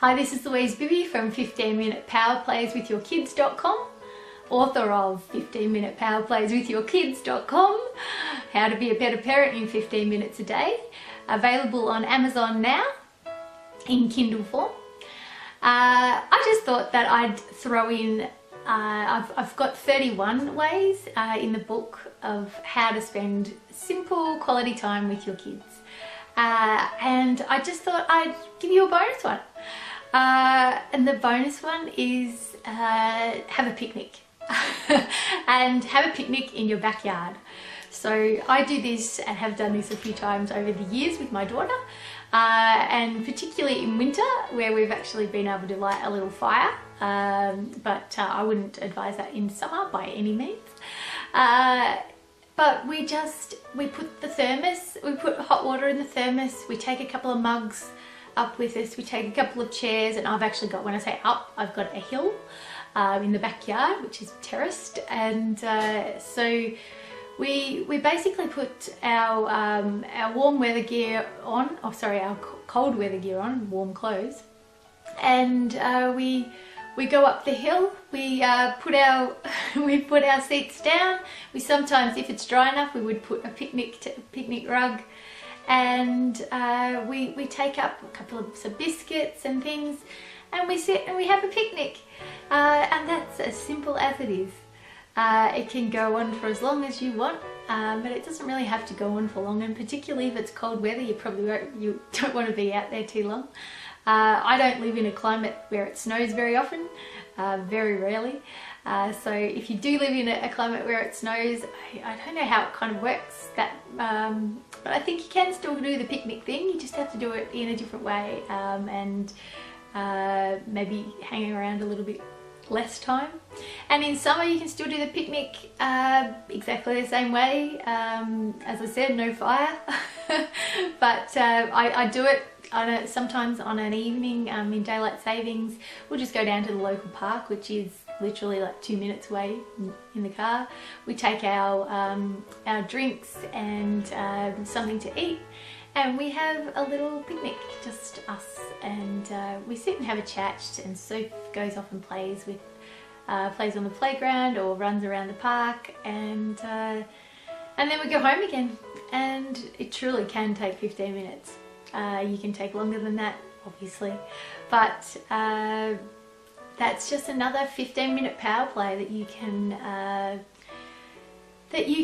Hi, this is Louise Bibby from 15-Minute Power Plays with Your Kids.com, author of 15-Minute Power Plays with Your Kids.com, How to Be a Better Parent in 15 Minutes a Day, available on Amazon now in Kindle form. I just thought that I'd throw in, I've got 31 ways in the book of how to spend simple quality time with your kids. And I just thought I'd give you a bonus one. And the bonus one is have a picnic. And have a picnic in your backyard. So I do this and have done this a few times over the years with my daughter, and particularly in winter where we've actually been able to light a little fire, but I wouldn't advise that in summer by any means. But we put the thermos, we put hot water in the thermos, we take a couple of mugs up with us, we take a couple of chairs, and I've actually got, when I say up, I've got a hill in the backyard which is terraced, and so we basically put our warm weather gear on, our cold weather gear on, warm clothes, and we go up the hill, we put our seats down. We sometimes, if it's dry enough, we would put a picnic rug, and we take up a couple of some biscuits and things, and we sit and we have a picnic, and that's as simple as it is. It can go on for as long as you want, but it doesn't really have to go on for long, and particularly if it's cold weather, you don't want to be out there too long. I don't live in a climate where it snows very often, very rarely. So if you do live in a climate where it snows, I don't know how it kind of works, but I think you can still do the picnic thing. You just have to do it in a different way, and maybe hang around a little bit less time. And in summer you can still do the picnic exactly the same way. As I said, no fire. But I do it sometimes on an evening in daylight savings. We'll just go down to the local park, which is literally like 2 minutes away in the car. We take our drinks and something to eat, and we have a little picnic, just us, and we sit and have a chat, and Soph goes off and plays on the playground or runs around the park, and then we go home again. And it truly can take 15 minutes. You can take longer than that, obviously, but that's just another 15-minute power play that you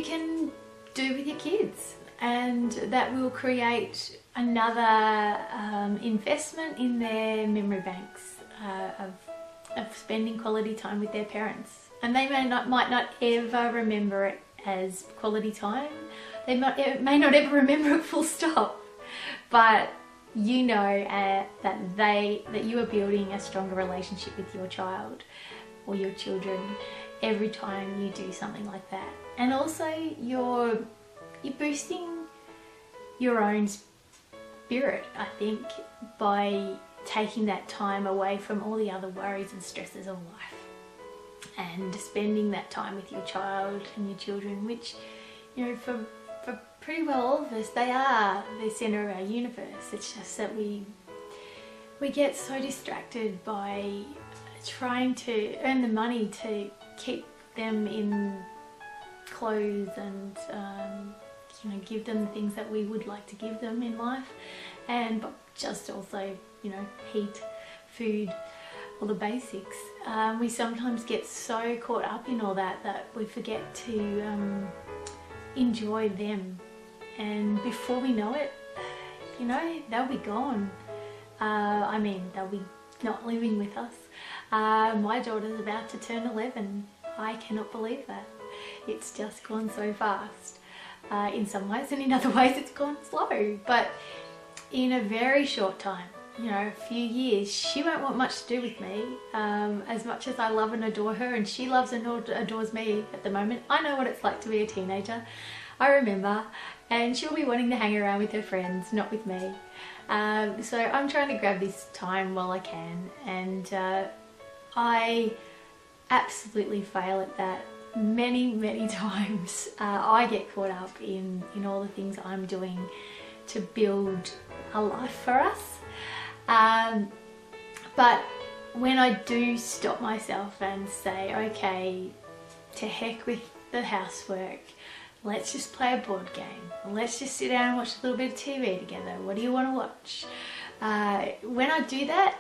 can do with your kids, and that will create another investment in their memory banks of spending quality time with their parents. And they might not ever remember it as quality time. They may not ever remember it full stop, but you know that you are building a stronger relationship with your child or your children every time you do something like that. And also you're boosting your own spirit, I think, by taking that time away from all the other worries and stresses of life and spending that time with your child and your children, which, you know, for pretty well all of us, they are the centre of our universe. It's just that we get so distracted by trying to earn the money to keep them in clothes and you know, give them the things that we would like to give them in life, and but just also, you know, heat, food, all the basics. We sometimes get so caught up in all that we forget to enjoy them, and before we know it, you know, they'll be gone. I mean, they'll be not living with us. My daughter's about to turn 11. I cannot believe that. It's just gone so fast in some ways, and in other ways it's gone slow, but in a very short time, you know, a few years, she won't want much to do with me. As much as I love and adore her, and she loves and adores me at the moment, I know what it's like to be a teenager. I remember, and she'll be wanting to hang around with her friends, not with me. So I'm trying to grab this time while I can, and I absolutely fail at that many times. I get caught up in all the things I'm doing to build a life for us. But when I do stop myself and say, okay, to heck with the housework, let's just play a board game, let's just sit down and watch a little bit of TV together, what do you want to watch? When I do that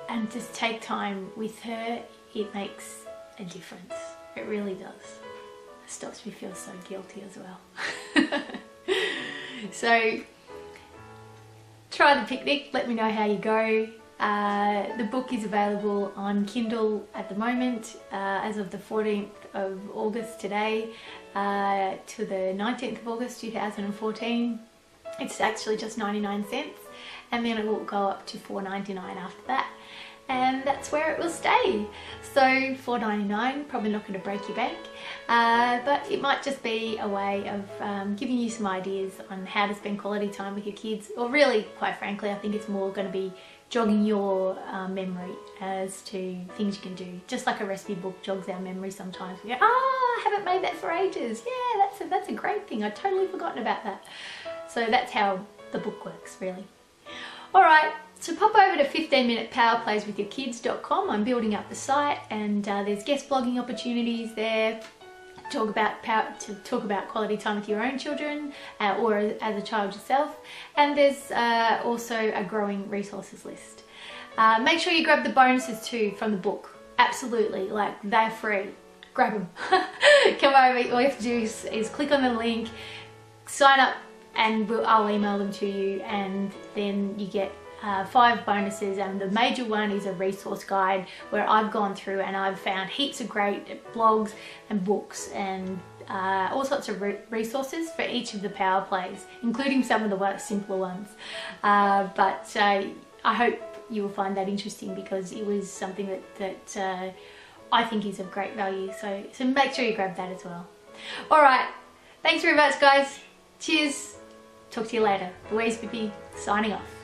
and just take time with her, it makes a difference. It really does. It stops me feel so guilty as well. So try the picnic, let me know how you go. The book is available on Kindle at the moment, as of the 14th of August today to the 19th of August 2014. It's actually just 99 cents, and then it will go up to $4.99 after that, and that's where it will stay. So $4.99, probably not going to break your bank, but it might just be a way of giving you some ideas on how to spend quality time with your kids, or really, quite frankly, I think it's more going to be jogging your memory as to things you can do. Just like a recipe book jogs our memory sometimes. We go, oh, I haven't made that for ages. Yeah, that's a great thing. I'd totally forgotten about that. So that's how the book works, really. Alright, so pop over to 15minutepowerplayswithyourkids.com. I'm building up the site, and there's guest blogging opportunities there. Talk about quality time with your own children or as a child yourself, and there's also a growing resources list. Make sure you grab the bonuses too from the book. Absolutely, like, they're free. Grab them. Come over, all you have to do is click on the link, sign up, and I'll email them to you, and then you get 5 bonuses, and the major one is a resource guide where I've gone through and I've found heaps of great blogs and books and all sorts of resources for each of the power plays, including some of the simpler ones. But I hope you will find that interesting, because it was something that I think is of great value. So make sure you grab that as well. Alright, thanks very much guys. Cheers. Talk to you later. Louise Pippi signing off.